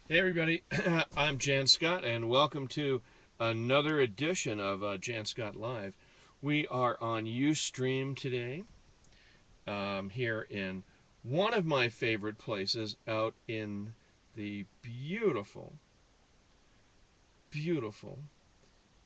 Hey everybody, I'm Jan Scott and welcome to another edition of Jan Scott Live. We are on Ustream today, here in one of my favorite places out in the beautiful, beautiful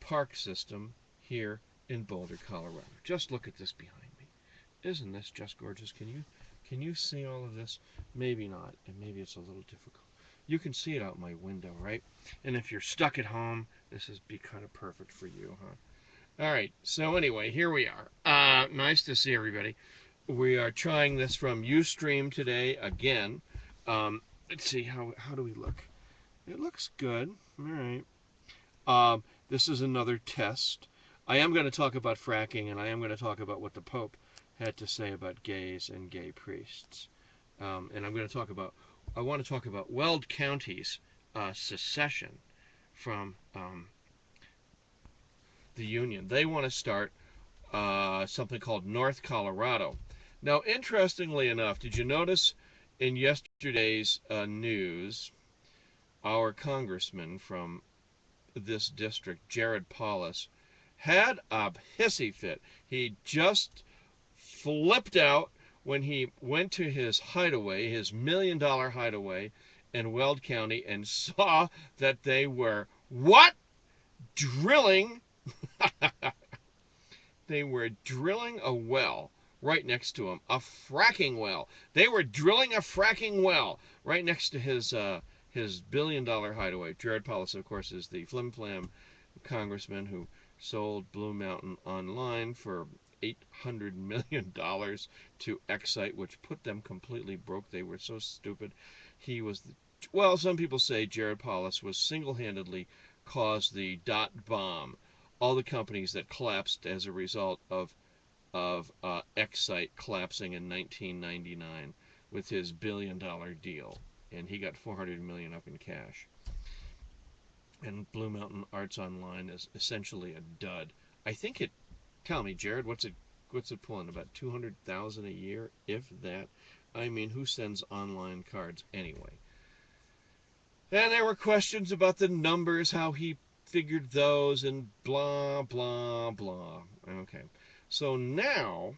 park system here in Boulder, Colorado. Just look at this behind me. Isn't this just gorgeous? Can you see all of this? Maybe not, and maybe it's a little difficult. You can see it out my window, right? And if you're stuck at home, this is be kind of perfect for you, huh? All right. So anyway, here we are. Nice to see everybody. We are trying this from Ustream today again. Let's see how do we look? It looks good. All right. This is another test. I am going to talk about fracking, and I am going to talk about what the Pope had to say about gays and gay priests. And I'm going to talk about, I want to talk about Weld County's secession from the Union. They want to start something called North Colorado. Now, interestingly enough, did you notice in yesterday's news, our congressman from this district, Jared Paulus, had a hissy fit. He just flipped out when he went to his hideaway, his $1 million hideaway in Weld County, and saw that they were what? Drilling. They were drilling a well right next to him, a fracking well. They were drilling a fracking well right next to his $1 billion hideaway. Jared Polis, of course, is the flim flam congressman who sold Blue Mountain Online for $800 million to Excite, which put them completely broke. They were so stupid. He was the, well, some people say Jared Polis was single-handedly caused the dot bomb, all the companies that collapsed as a result of Excite collapsing in 1999 with his $1 billion deal, and he got 400 million up in cash. And Blue Mountain Arts Online is essentially a dud. I think it. Tell me, Jared, what's it pulling? About 200,000 a year, if that. I mean, who sends online cards anyway? And there were questions about the numbers, how he figured those, and blah blah blah. Okay, so now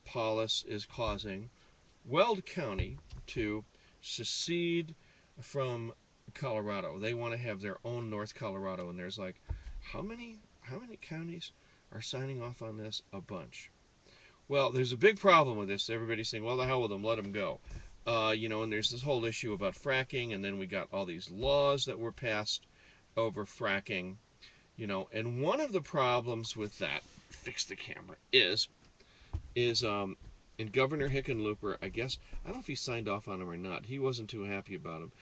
Paulus is causing Weld County to secede from Colorado. They want to have their own North Colorado, and there's like, how many counties are signing off on this? A bunch. Well, there's a big problem with this. Everybody's saying, well, the hell with them, let them go. And there's this whole issue about fracking, and then we got all these laws that were passed over fracking, and one of the problems with that, fix the camera, is and Governor Hickenlooper, I guess, I don't know if he signed off on him or not. He wasn't too happy about him.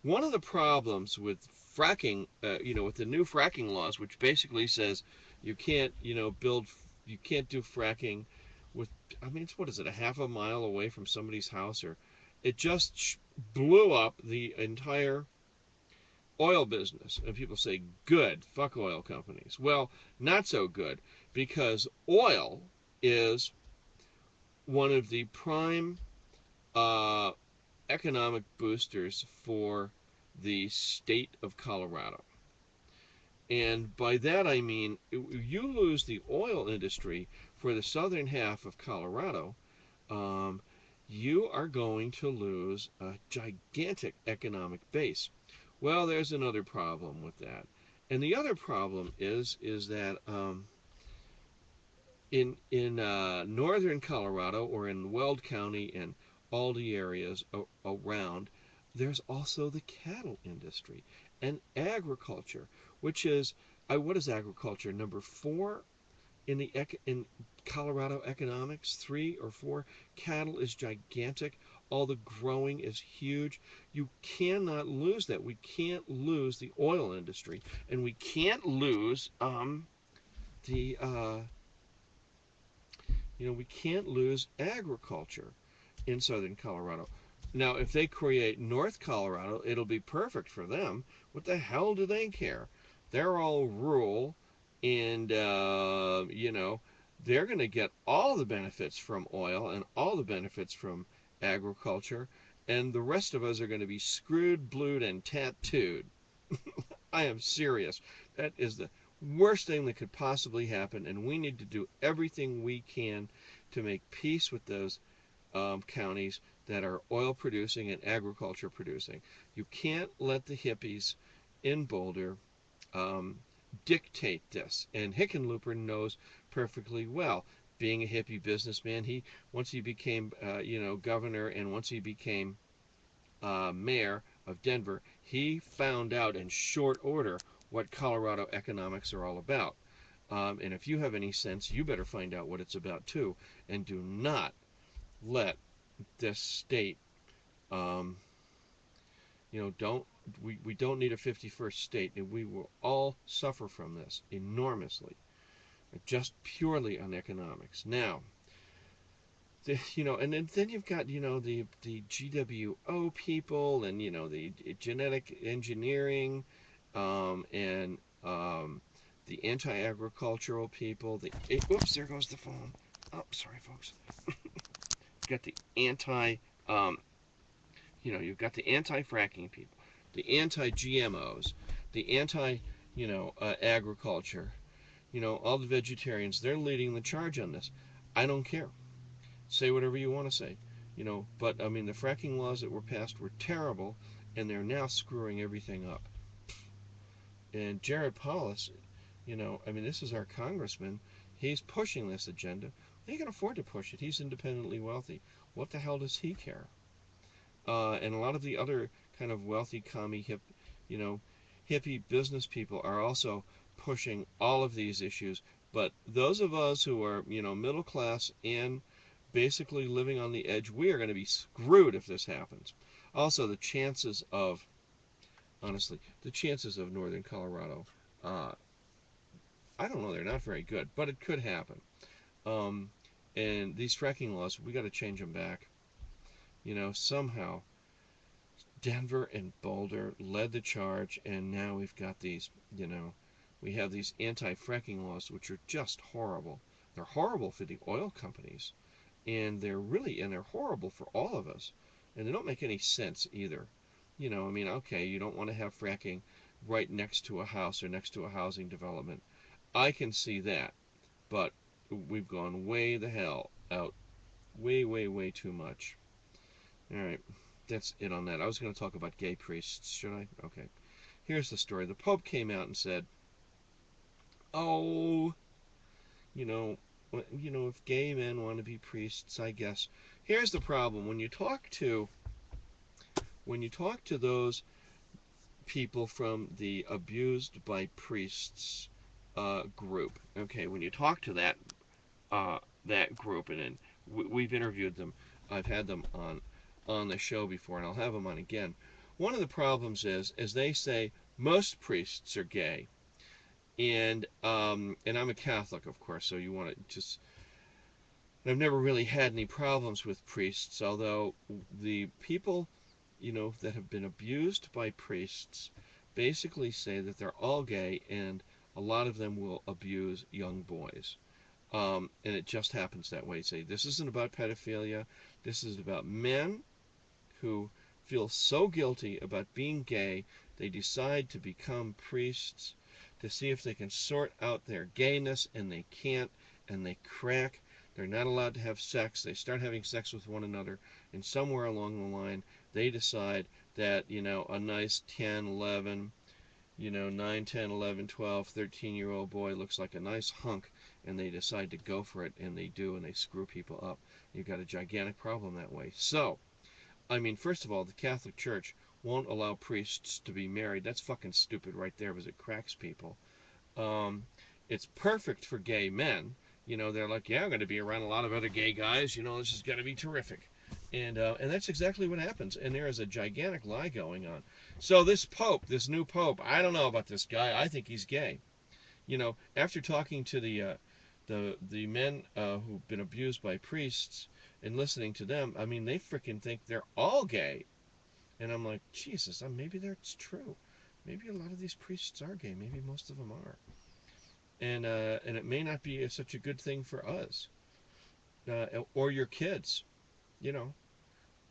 One of the problems with fracking, with the new fracking laws, which basically says you can't, you can't do fracking with, I mean, it's what is it, a half a mile away from somebody's house, or it just blew up the entire oil business. And people say, good, fuck oil companies. Well, not so good, because oil is one of the prime uh, economic boosters for the state of Colorado. And by that I mean, you lose the oil industry for the southern half of Colorado, um, you are going to lose a gigantic economic base. Well, there's another problem with that. And the other problem is that in northern Colorado, or in Weld County and all the areas around, there's also the cattle industry and agriculture, which is, what is agriculture? Number four in the in Colorado economics, 3 or 4. Cattle is gigantic. All the growing is huge. You cannot lose that. We can't lose the oil industry, and we can't lose the we can't lose agriculture in southern Colorado. Now, if they create North Colorado, it'll be perfect for them. What the hell do they care? They're all rural, and they're going to get all the benefits from oil and all the benefits from agriculture, and the rest of us are going to be screwed, blued, and tattooed. I am serious. That is the worst thing that could possibly happen, and we need to do everything we can to make peace with those counties that are oil producing and agriculture producing. You can't let the hippies in Boulder um, dictate this. And Hickenlooper knows perfectly well. Being a hippie businessman, he once he became governor, and once he became mayor of Denver, he found out in short order what Colorado economics are all about. And if you have any sense, you better find out what it's about too. And do not let this state, um, don't we don't need a 51st state, and we will all suffer from this enormously, just purely on economics. Now, and then you've got the GWO people, and the genetic engineering, and the anti-agricultural people. Oops, there goes the phone. Oh, sorry, folks. You've got the um, you've got the anti-fracking people, the anti-GMOs, the agriculture. All the vegetarians. They're leading the charge on this. I don't care. Say whatever you want to say, but I mean, the fracking laws that were passed were terrible, and they're now screwing everything up. And Jared Polis, I mean, this is our congressman. He's pushing this agenda. He can afford to push it. He's independently wealthy. What the hell does he care? And a lot of the other kind of wealthy, commie, you know, hippie business people are also pushing all of these issues. But those of us who are, middle class and basically living on the edge, we are going to be screwed if this happens. Also, the chances of northern Colorado, uh, I don't know, they're not very good, but it could happen. Um, and these fracking laws, we got to change them back. Somehow Denver and Boulder led the charge, and now we've got we have these anti-fracking laws, which are just horrible. They're horrible for the oil companies, and they're horrible for all of us, and they don't make any sense either. I mean, okay, you don't want to have fracking right next to a house or next to a housing development. I can see that, but we've gone way the hell out, way, way, way too much. All right, that's it on that. I was going to talk about gay priests. Should I? Okay. Here's the story. The Pope came out and said, "Oh, you know, if gay men want to be priests, I guess." Here's the problem: when you talk to those people from the abused by priests group, okay, when you talk to that group, and we've interviewed them. I've had them on the show before, and I'll have them on again. One of the problems is they say most priests are gay, and I'm a Catholic, of course, so you want to just. I've never really had any problems with priests, although the people, that have been abused by priests basically say that they're all gay, and a lot of them will abuse young boys. And it just happens that way. Say, this isn't about pedophilia. This is about men who feel so guilty about being gay, they decide to become priests to see if they can sort out their gayness, and they can't, and they crack. They're not allowed to have sex. They start having sex with one another, and somewhere along the line, they decide that, a nice 10, 11, 9, 10, 11, 12, 13-year-old boy looks like a nice hunk, and they decide to go for it, and they do, and they screw people up. You've got a gigantic problem that way. So, I mean, first of all, the Catholic Church won't allow priests to be married. That's fucking stupid right there, because it cracks people. Um, it's perfect for gay men. They're like, yeah, I'm going to be around a lot of other gay guys. This is going to be terrific. And that's exactly what happens. And there is a gigantic lie going on. So this new pope, I don't know about this guy. I think he's gay. After talking to the men who've been abused by priests and listening to them, I mean, they freaking think they're all gay. And I'm like, Jesus, maybe that's true. Maybe a lot of these priests are gay. Maybe most of them are. And it may not be such a good thing for us or your kids. You know,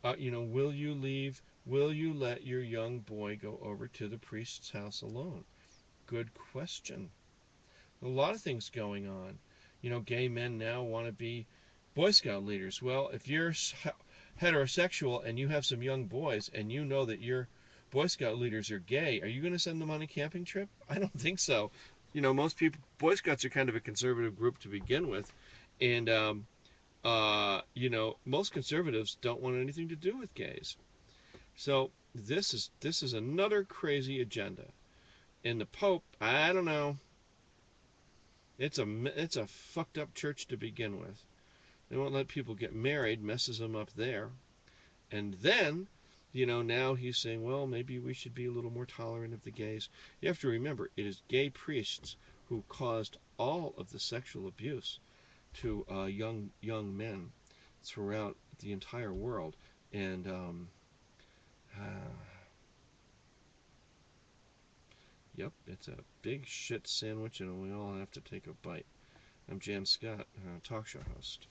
Will you leave? Will you let your young boy go over to the priest's house alone? Good question. A lot of things going on. Gay men now want to be Boy Scout leaders. Well, if you're heterosexual and you have some young boys and you know that your Boy Scout leaders are gay, are you going to send them on a camping trip? I don't think so. Most people, Boy Scouts are kind of a conservative group to begin with, and most conservatives don't want anything to do with gays. So this is another crazy agenda. And the Pope, I don't know. It's a fucked up church to begin with. They won't let people get married, messes them up there. And then, now he's saying, well, maybe we should be a little more tolerant of the gays. You have to remember, it is gay priests who caused all of the sexual abuse to young men throughout the entire world. And yep, it's a big shit sandwich, and we all have to take a bite. I'm Jan Scott, talk show host.